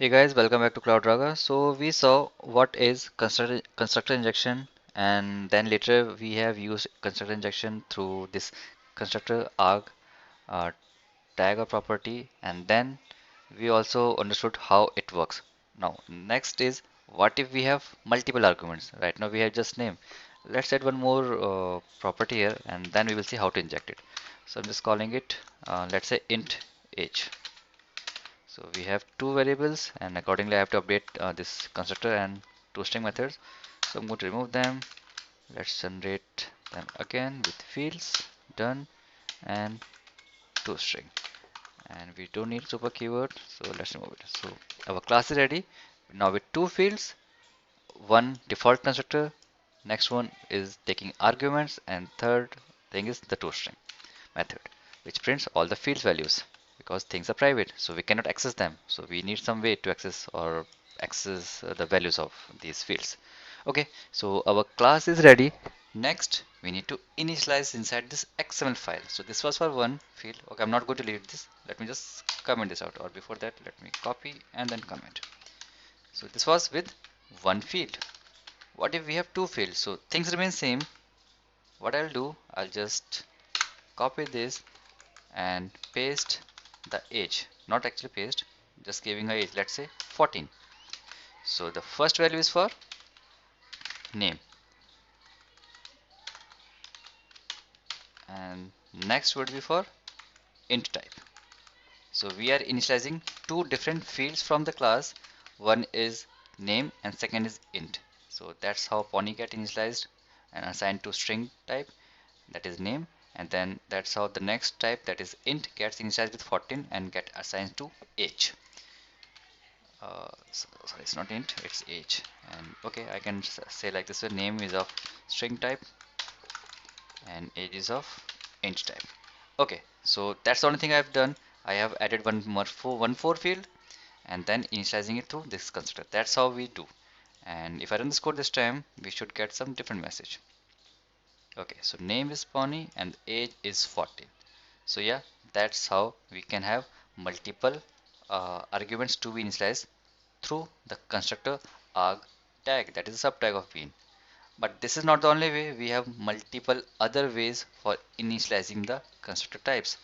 Hey guys, welcome back to CloudRaga. So we saw what is constructor injection, and then later we have used constructor injection through this constructor arg uh, tag or property, and then we also understood how it works. Now next is what if we have multiple arguments. Right now we have just name. Let's add one more property here, and then we will see how to inject it. So I'm just calling it let's say int age. So we have two variables, and accordingly I have to update this constructor and toString methods. So I'm going to remove them. Let's generate them again with fields. Done. And toString. And we don't need super keyword, so let's remove it. So our class is ready. Now with two fields, one default constructor, next one is taking arguments, and third thing is the toString method, which prints all the fields values because things are private, so we cannot access them. So we need some way to access the values of these fields. Okay, so our class is ready. Next, we need to initialize inside this XML file. So this was for one field. Okay, I'm not going to delete this. Let me just comment this out, or before that, let me copy and then comment. So this was with one field. What if we have two fields? So things remain same. What I'll do, I'll just copy this and paste the age, not actually paste, just giving a age, let's say 14. So the first value is for name, and next would be for int type. So we are initializing two different fields from the class. One is name and second is int. So that's how pony get initialized and assigned to string type, that is name, and then that's how the next type, that is int, gets initialized with 14 and get assigned to age. Sorry, it's not int, it's age. And okay, I can say like this: name is of string type and age is of int type. Okay, so that's the only thing I've done. I have added one for field and then initializing it through this constructor. That's how we do. And if I run this code this time, we should get some different message. Okay, so name is Pony and age is 14. So yeah, that's how we can have multiple arguments to be initialized through the constructor arg tag, that is a subtag of bean. But this is not the only way. We have multiple other ways for initializing the constructor types.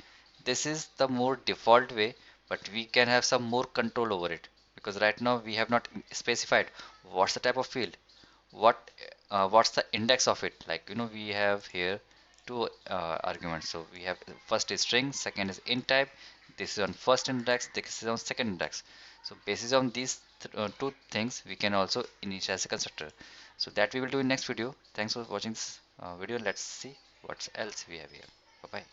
This is the more default way, but we can have some more control over it, because right now we have not specified what's the type of field, what's the index of it. Like, we have here two arguments. So we have, first is string, second is int type. This is on first index, this is on second index. So basis on these two things, we can also initialize a constructor. So that we will do in next video. Thanks for watching this video. Let's see what else we have here. Bye bye.